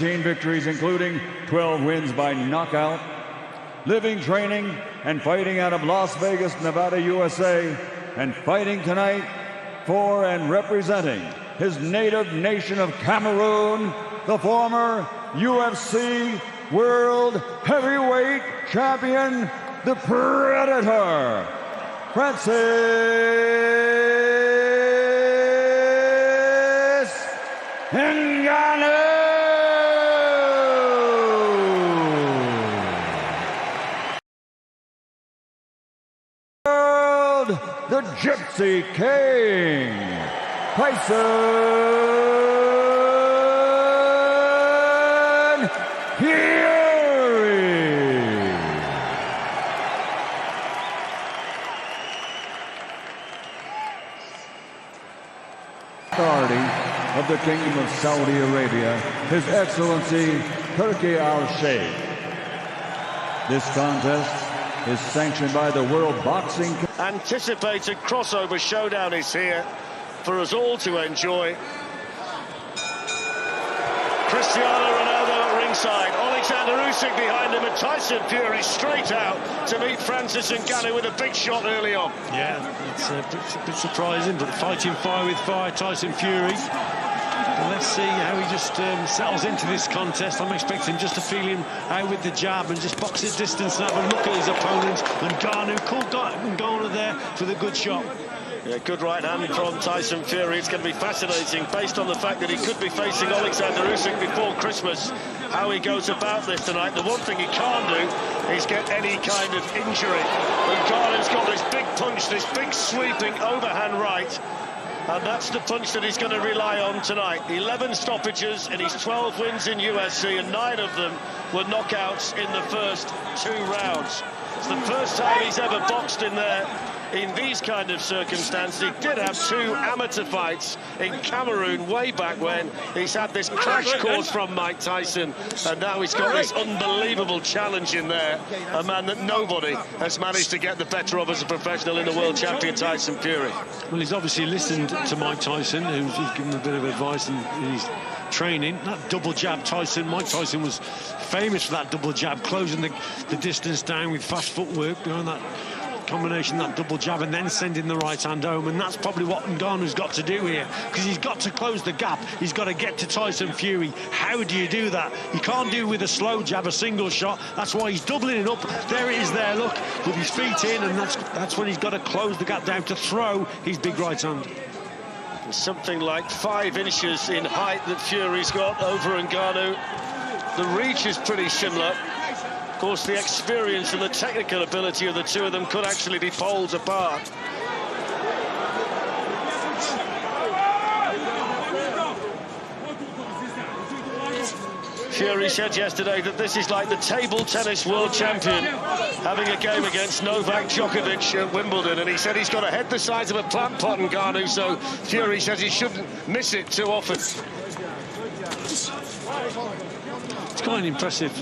13 victories, including 12 wins by knockout, living, training, and fighting out of Las Vegas, Nevada, USA, and fighting tonight for and representing his native nation of Cameroon, the former UFC World Heavyweight Champion, the Predator, Francis Ngannou. The Gypsy King, Tyson Fury. Authority of the Kingdom of Saudi Arabia, His Excellency Turki Al-Sheikh. This contest is sanctioned by the World Boxing. Anticipated crossover showdown is here for us all to enjoy. Cristiano Ronaldo at ringside, Alexander Usyk behind him, and Tyson Fury straight out to meet Francis Ngannou with a big shot early on. Yeah, it's a bit surprising, but fighting fire with fire, Tyson Fury. But let's see how he just settles into this contest. I'm expecting just to feel him out with the jab and just box his distance and have a look at his opponent. And Ngannou, cool Ngannou there for the good shot. Yeah, good right hand from Tyson Fury. It's going to be fascinating based on the fact that he could be facing Alexander Usyk before Christmas. How he goes about this tonight. The one thing he can't do is get any kind of injury. Ngannou's got this big punch, this big sweeping overhand right. And that's the punch that he's going to rely on tonight. 11 stoppages in his 12 wins in UFC, and 9 of them were knockouts in the first 2 rounds. It's the first time he's ever boxed in there in these kind of circumstances. He did have 2 amateur fights in Cameroon way back when. He's had this crash course from Mike Tyson, and now he's got this unbelievable challenge in there. A man that nobody has managed to get the better of as a professional in the world champion, Tyson Fury. Well, he's obviously listened to Mike Tyson, who's given him a bit of advice in his training. That double jab, Mike Tyson was famous for that double jab, closing the distance down with fast footwork behind that combination, that double jab, and then sending the right hand home. And that's probably what Ngannou's got to do here, because he's got to close the gap. He's got to get to Tyson Fury. How do you do that? You can't do it with a slow jab, a single shot. That's why he's doubling it up. There it is there, look, with his feet in, and that's when he's got to close the gap down to throw his big right hand. Something like 5 inches in height that Fury's got over Ngannou. The reach is pretty similar. Of course, the experience and the technical ability of the 2 of them could actually be poles apart. Fury said yesterday that this is like the table tennis world champion having a game against Novak Djokovic at Wimbledon, and he said he's got a head the size of a plant pot, Ngannou, so Fury says he shouldn't miss it too often. It's quite an impressive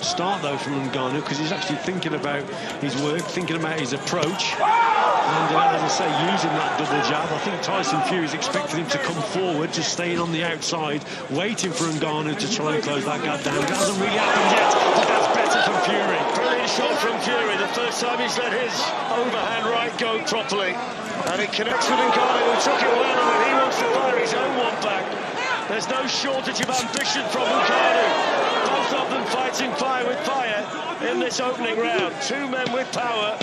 start, though, from Ngannou, because he's actually thinking about his work, thinking about his approach. And as I say, using that double jab. I think Tyson Fury's expecting him to come forward, just staying on the outside, waiting for Ngannou to try and close that gap down. It hasn't really happened yet, but that's better from Fury. Brilliant shot from Fury, the first time he's let his overhand right go properly. And it connects with Ngannou, who took it well, and he wants to fire his own one back. There's no shortage of ambition from Ngannou. Both of them fighting fire with fire in this opening round. 2 men with power.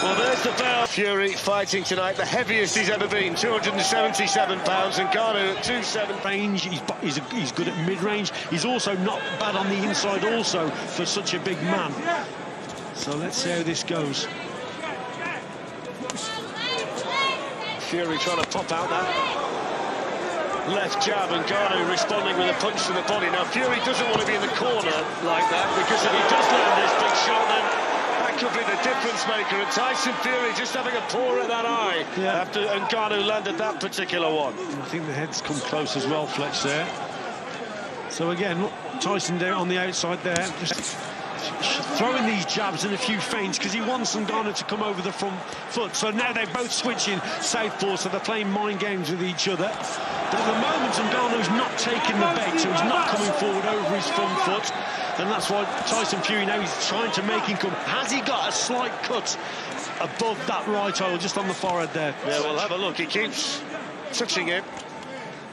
Well, there's the bell. Fury fighting tonight, the heaviest he's ever been, 277 pounds, and Ngannou at 270. Range, he's good at mid-range. He's also not bad on the inside also for such a big man. So let's see how this goes. Fury trying to pop out that left jab, and Ngannou responding with a punch to the body. Now, Fury doesn't want to be in the corner like that, because if he does land this big shot, then that could be the difference maker. And Tyson Fury just having a paw at that eye after Ngannou landed that particular one. I think the head's come close as well, Fletch, there. So again, look, Tyson there on the outside there, just throwing these jabs and a few feints because he wants Ngannou to come over the front foot. So now they're both switching southpaw, so they're playing mind games with each other. But at the moment, Ngannou's not taking the bait, so he's not coming forward over his front foot. And that's why Tyson Fury now is trying to make him come. Has he got a slight cut above that right eye, just on the forehead there? Yeah, we'll have a look. He keeps touching it.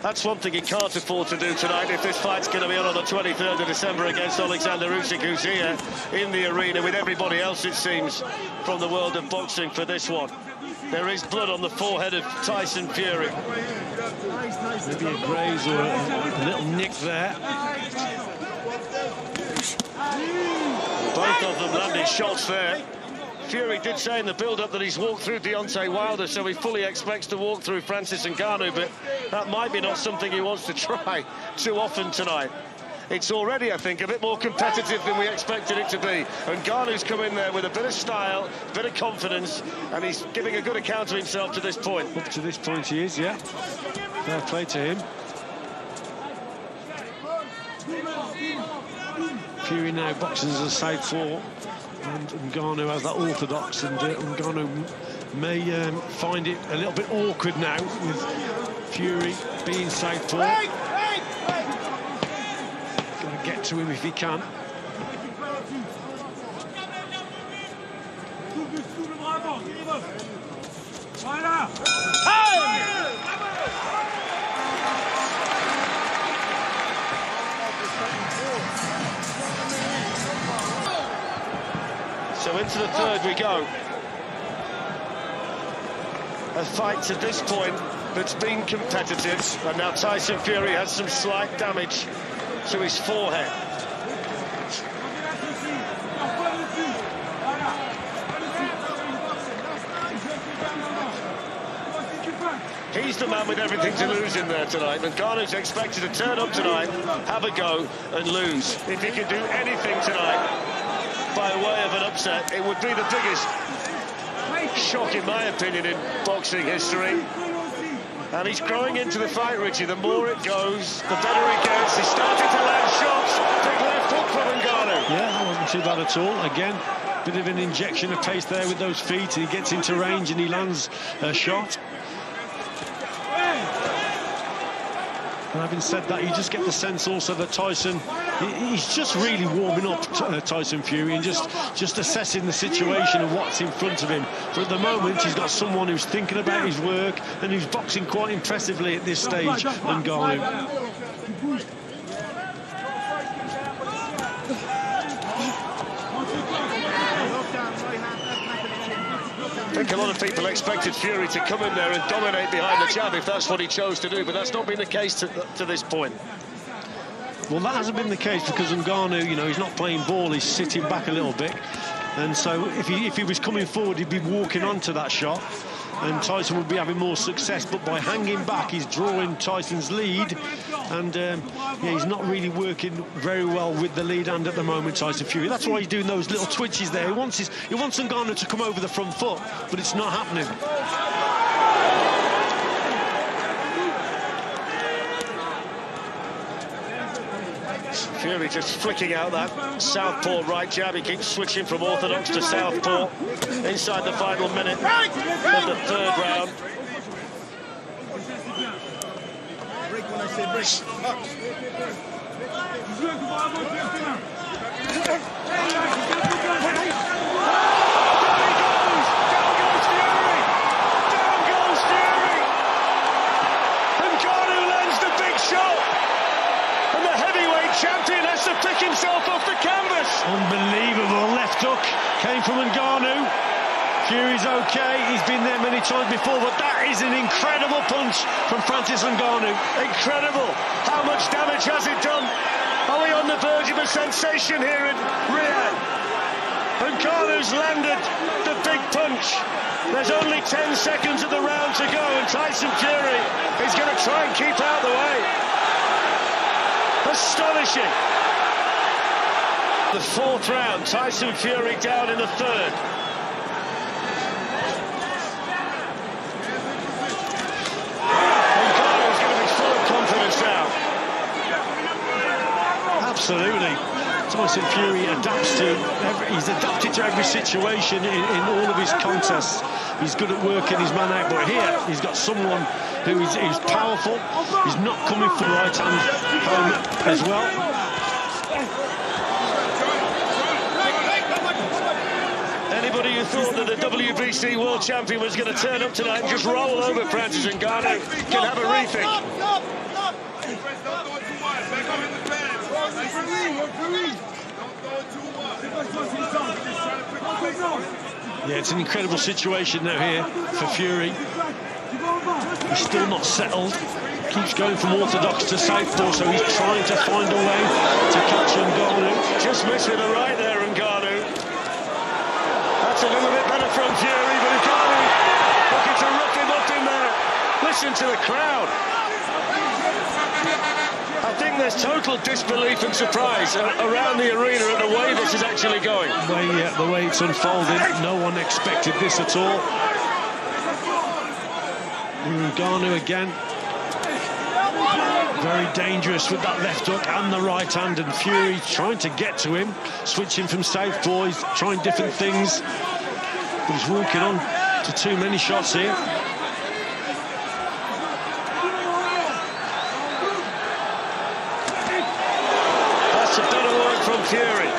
That's one thing he can't afford to do tonight if this fight's going to be on the 23rd of December against Alexander Usyk, who's here in the arena with everybody else, it seems, from the world of boxing for this one. There is blood on the forehead of Tyson Fury. Maybe a graze or a little nick there. Both of them landing shots there. Fury did say in the build-up that he's walked through Deontay Wilder, so he fully expects to walk through Francis Ngannou, but that might be not something he wants to try too often tonight. It's already, I think, a bit more competitive than we expected it to be. And Ngannou's come in there with a bit of style, a bit of confidence, and he's giving a good account of himself to this point. Up to this point he is, yeah. Fair play to him. Fury now boxing as a southpaw, and Ngannou has that orthodox, and Ngannou may find it a little bit awkward now with Fury being southpaw. Got to get to him if he can. So into the third we go. A fight to this point that's been competitive, and now Tyson Fury has some slight damage to his forehead. He's the man with everything to lose in there tonight. Ngannou's expected to turn up tonight, have a go and lose. If he can do anything tonight by way of an upset, it would be the biggest shock, in my opinion, in boxing history. And he's growing into the fight, Richie. The more it goes, the better he gets. He's starting to land shots. Big left hook from Ngannou. Yeah, that wasn't too bad at all. Again, bit of an injection of pace there with those feet. He gets into range and he lands a shot. And having said that, you just get the sense also that Tyson, he's just really warming up Tyson Fury and just assessing the situation of what's in front of him. But at the moment, he's got someone who's thinking about his work and who's boxing quite impressively at this stage, Ngannou. I think a lot of people expected Fury to come in there and dominate behind the jab if that's what he chose to do, but that's not been the case to this point. Well, that hasn't been the case because Ngannou, you know, he's not playing ball, he's sitting back a little bit. And so if he was coming forward, he'd be walking onto that shot, and Tyson would be having more success. But by hanging back, he's drawing Tyson's lead, and yeah, he's not really working very well with the lead hand at the moment, Tyson Fury. That's why he's doing those little twitches there. He wants Ngannou to come over the front foot, but it's not happening. Fury just flicking out that southpaw right jab. He keeps switching from orthodox to southpaw inside the final minute of the third round. Champion has to pick himself off the canvas. Unbelievable left hook came from Ngannou. Fury's okay, he's been there many times before, but that is an incredible punch from Francis Ngannou. Incredible. How much damage has it done? Are we on the verge of a sensation here in Riyadh? Ngannou's landed the big punch. There's only 10 seconds of the round to go, and Tyson Fury is going to try and keep out the way. Astonishing. The fourth round, Tyson Fury down in the third. Ngannou's going to be full of confidence now. Absolutely. Tyson Fury adapts to. He's adapted to every situation in all of his contests. He's good at working his man out, but here he's got someone who is powerful. He's not coming from right hand home as well. Anybody who thought that the WBC World Champion was going to turn up tonight and just roll over Francis Ngannou can have a rethink. Yeah, it's an incredible situation now here for Fury. He's still not settled. Keeps going from orthodox to southpaw, so he's trying to find a way to catch Ngannou. Just missed with the right there, Ngannou. That's a little bit better from Fury, but Ngannou looking to rough him up in there. Listen to the crowd. I think there's total disbelief and surprise around the arena at the way this is actually going. The way it's unfolding, no one expected this at all. Ngannou again, very dangerous with that left hook and the right hand, and Fury trying to get to him, switching from southpaw. He's trying different things, but he's walking on to too many shots here. That's a better work from Fury.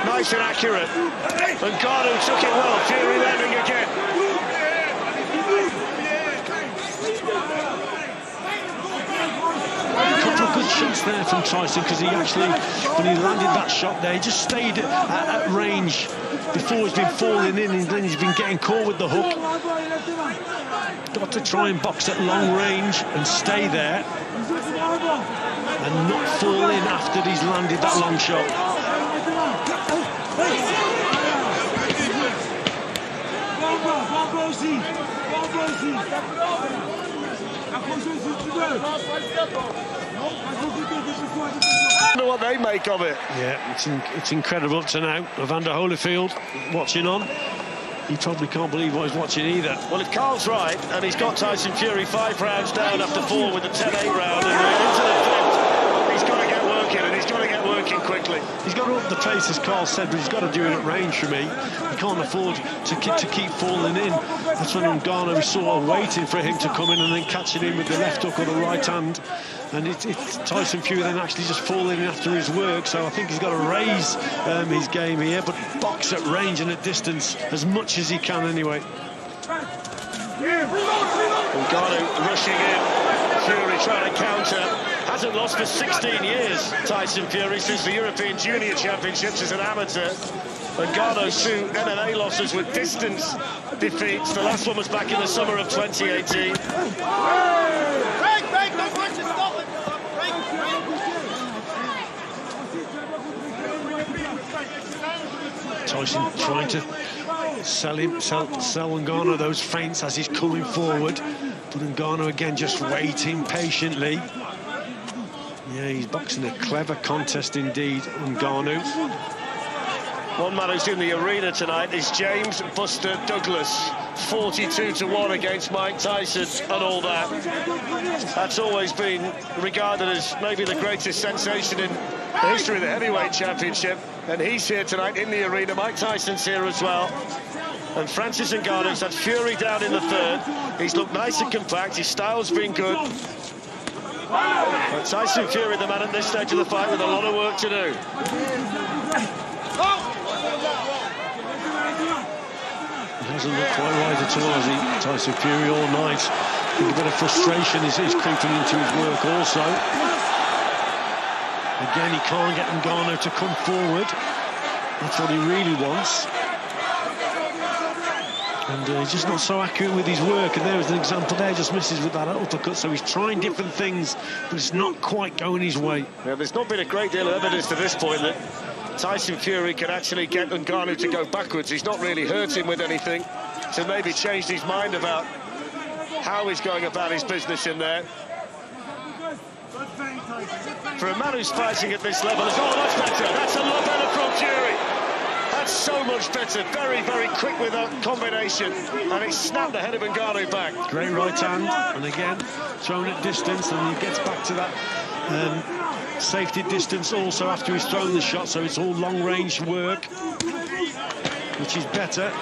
Nice and accurate. Ngannou took it well. Fury landing again. Good shots there from Tyson, because he actually, when he landed that shot there, he just stayed at range before he's been falling in, and then he's been getting caught with the hook. Got to try and box at long range and stay there and not fall in after he's landed that long shot. I wonder what they make of it. Yeah, it's incredible up to now. Evander Holyfield watching on. He probably can't believe what he's watching either. Well, if Carl's right, and he's got Tyson Fury 5 rounds down after 4 with the 10-8 round, and we're into the 5th, he's got to get working, and he's got to get working quickly. He's got to up the pace, as Carl said, but he's got to do it at range for me. He can't afford to keep falling in. That's when Ngannou was sort of waiting for him to come in and then catching him with the left hook or the right hand. And it's Tyson Fury then actually just falling in after his work, so I think he's got to raise his game here, but box at range and at distance as much as he can anyway. Ngannou rushing in, Fury trying to counter. Hasn't lost for 16 years, Tyson Fury, since the European Junior Championships as an amateur. Ngannou's 2 MMA losses with distance defeats. The last one was back in the summer of 2018. Tyson trying to sell Ngannou those feints as he's coming forward, but Ngannou again just waiting patiently. Yeah, he's boxing a clever contest indeed, Ngannou. One man who's in the arena tonight is James Buster Douglas, 42-1 against Mike Tyson and all that. That's always been regarded as maybe the greatest sensation in the history of the heavyweight championship, and he's here tonight in the arena. Mike Tyson's here as well, and Francis Ngannou's had Fury down in the 3rd. He's looked nice and compact, his style's been good, but Tyson Fury, the man at this stage of the fight, with a lot of work to do. He hasn't looked quite right at all, has he, Tyson Fury, all night. I think a bit of frustration is creeping into his work also. Again, he can't get Ngannou to come forward. That's what he really wants. And he's just not so accurate with his work. And there was an example there, just misses with that uppercut. So he's trying different things, but it's not quite going his way. Yeah, there's not been a great deal of evidence to this point that Tyson Fury can actually get Ngannou to go backwards. He's not really hurt him with anything, so maybe changed his mind about how he's going about his business in there. For a man who's fighting at this level, oh, that's better. That's a lot better from Fury. That's so much better. Very, very quick with that combination, and it snapped the head of Ngannou back. Great right hand, and again thrown at distance, and he gets back to that safety distance also after he's thrown the shot, so it's all long-range work, which is better.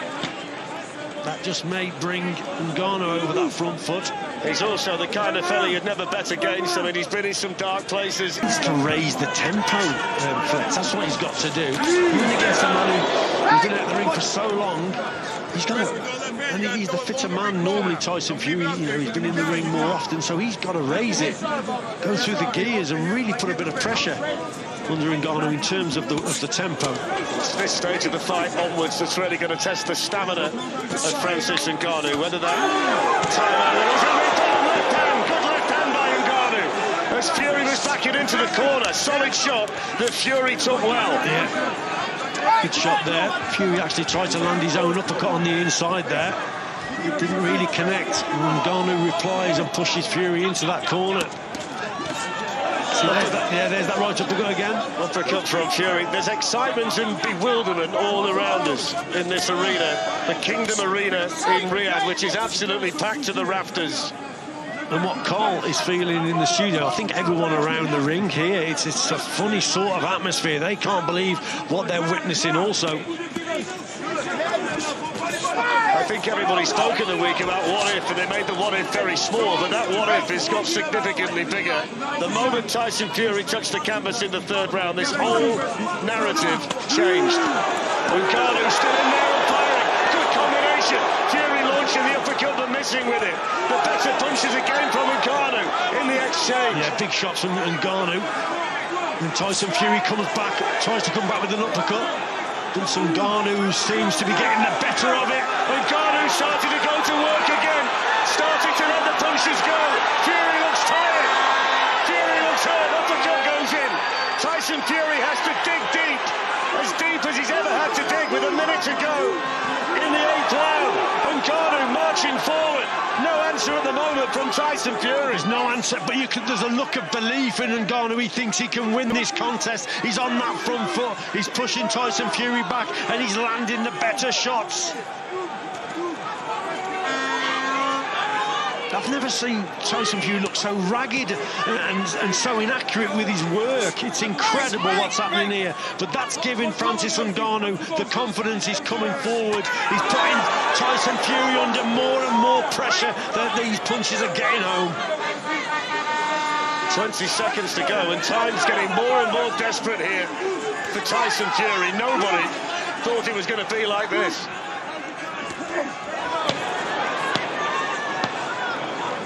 That just may bring Ngannou over that front foot. He's also the kind of fella you'd never bet against. I mean, he's been in some dark places. He's to raise the tempo, Flex. That's what he's got to do. Even against a man who's been out the ring for so long, he's got to... And he's the fitter man normally, Tyson Fury. You know, he's been in the ring more often, so he's got to raise it, go through the gears and really put a bit of pressure under Ngannou in terms of the tempo. It's this stage of the fight onwards that's really going to test the stamina of Francis Ngannou. Whether that time out left hand, good left hand by Ngannou. As Fury was backing into the corner, solid shot that Fury took well. Yeah. Good shot there. Fury actually tried to land his own uppercut on the inside there. It didn't really connect. Ngannou replies and pushes Fury into that corner. So there's that right uppercut again. Uppercut from Fury. There's excitement and bewilderment all around us in this arena, the Kingdom Arena in Riyadh, which is absolutely packed to the rafters. And what Carl is feeling in the studio, I think everyone around the ring here, it's a funny sort of atmosphere. They can't believe what they're witnessing also. I think everybody spoke in the week about what if, and they made the what if very small, but that what if has got significantly bigger. The moment Tyson Fury touched the canvas in the third round, this whole narrative changed. Ngannou still in there and firing. Good combination. Fury launching the uppercut but missing with it. The better punches again from Ngannou in the exchange. Yeah, big shots from Ngannou. And Tyson Fury comes back, tries to come back with an uppercut. And Ngannou seems to be getting the better of it. Ngannou started to go to work again. Starting to let the punches go. Fury looks tired. Fury looks hurt. Uppercut goes in. Tyson Fury has to dig deep as he's ever had to dig with a minute to go in the 8th round. Ngannou marching forward. No answer at the moment from Tyson Fury. There's no answer, but there's a look of belief in Ngannou. He thinks he can win this contest. He's on that front foot. He's pushing Tyson Fury back, and he's landing the better shots. I've never seen Tyson Fury look so ragged and so inaccurate with his work. It's incredible what's happening here. But that's giving Francis Ngannou the confidence. He's coming forward. He's putting Tyson Fury under more and more pressure that these punches are getting home. 20 seconds to go, and time's getting more and more desperate here for Tyson Fury. Nobody thought it was going to be like this.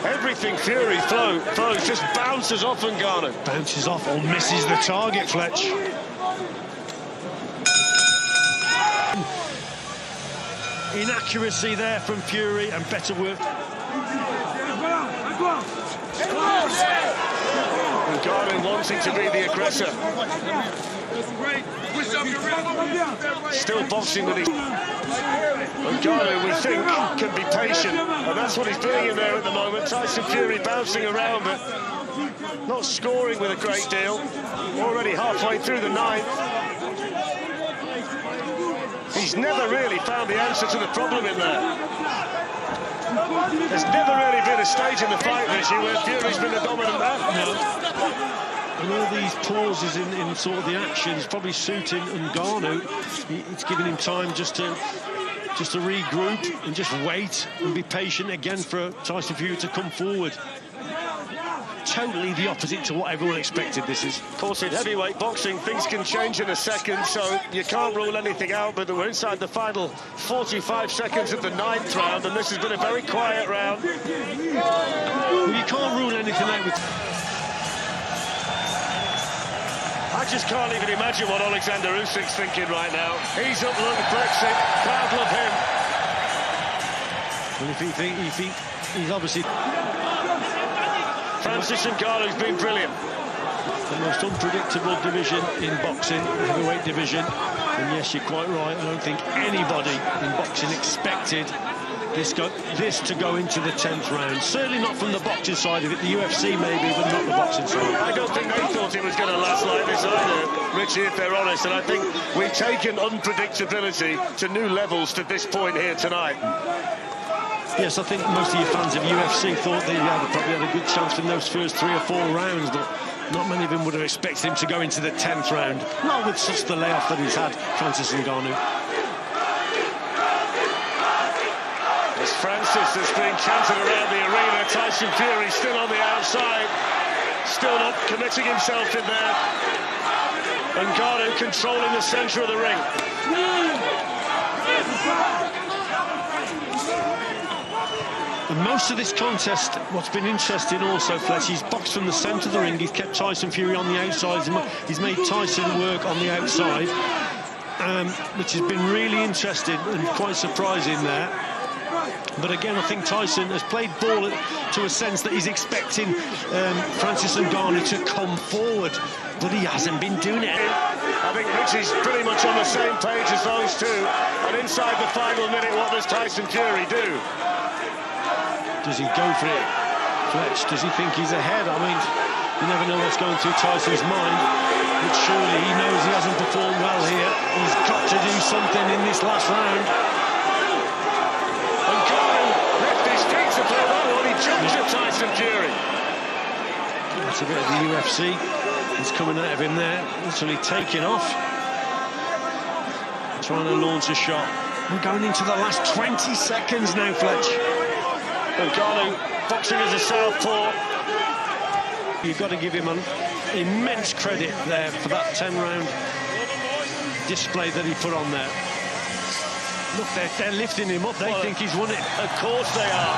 Everything Fury throws just bounces off Ngannou. Bounces off or misses the target, Fletch. Inaccuracy there from Fury and better work. Ngannou wanting to be the aggressor. Still boxing with his... Ngannou, we think, can be patient, and that's what he's doing in there at the moment. Tyson Fury bouncing around, but not scoring with a great deal. Already halfway through the 9th. He's never really found the answer to the problem in there. There's never really been a stage in the fight this year where Fury's been the dominant man. No. And all these pauses in sort of the actions probably suiting Ngannou. It's giving him time just to regroup and just wait and be patient again for Tyson Fury to come forward. Totally the opposite to what everyone expected this is. Of course, in heavyweight boxing, things can change in a second, so you can't rule anything out, but we're inside the final 45 seconds of the 9th round, and this has been a very quiet round. Well, you can't rule anything out with... I just can't even imagine what Alexander Usyk's thinking right now. He's up, look, Brexit, crowd love him. Well, if he think he's obviously... Francis Ngannou's been brilliant. The most unpredictable division in boxing, the heavyweight division. And yes, you're quite right. I don't think anybody in boxing expected this to go into the 10th round. Certainly not from the boxing side of it. The UFC maybe, but not the boxing side. I don't think they thought it was going to last like this either, Richie, if they're honest. And I think we've taken unpredictability to new levels to this point here tonight. Yes, I think most of your fans of UFC thought they probably had a good chance in those first 3 or 4 rounds, but Not many of them would have expected him to go into the 10th round. Not with such the layoff that he's had, Francis Ngannou. As Francis has been cantered around the arena, Tyson Fury still on the outside, still not committing himself in there. Ngannou controlling the centre of the ring. And most of this contest, what's been interesting also, Fletch, he's boxed from the centre of the ring. He's kept Tyson Fury on the outside. He's made Tyson work on the outside, which has been really interesting and quite surprising there. But again, I think Tyson has played ball to a sense that he's expecting Francis Ngannou to come forward, but he hasn't been doing it. I think Richie's pretty much on the same page as those two. And inside the final minute, what does Tyson Fury do? Does he go for it, Fletch? Does he think he's ahead? I mean, you never know what's going through Tyson's mind, but surely he knows he hasn't performed well here. He's got to do something in this last round. Ngannou left his feet to play that one. He jumped at Tyson Fury. That's a bit of the UFC. He's coming out of him there, literally taking off. Trying to launch a shot. We're going into the last 20 seconds now, Fletch. Ngannou boxing as a southpaw. You've got to give him an immense credit there for that 10-round display that he put on there. Look, they're lifting him up. They think he's won it. Of course they are.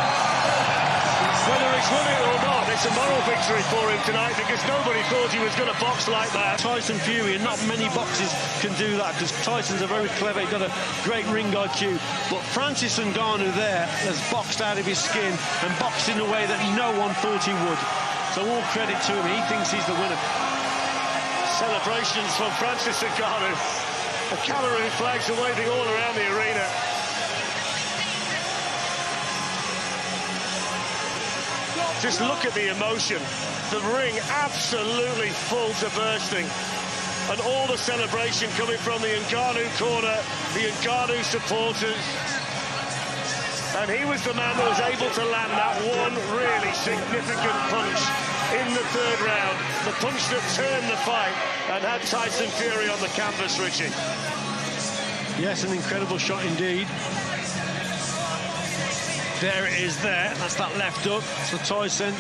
Whether he's won it or not, it's a moral victory for him tonight because nobody thought he was going to box like that. Tyson Fury, and not many boxers can do that because Tyson's a very clever, he's got a great ring IQ. But Francis Ngannou there has boxed out of his skin and boxed in a way that no one thought he would. So all credit to him, he thinks he's the winner. Celebrations from Francis Ngannou. The Cameroon flags are waving all around the arena. Just look at the emotion. The ring absolutely full to bursting. And all the celebration coming from the Ngannou corner, the Ngannou supporters. And he was the man that was able to land that one really significant punch in the third round. The punch that turned the fight and had Tyson Fury on the canvas, Richie. Yes, an incredible shot indeed. There it is there. That's that left hook for Tyson.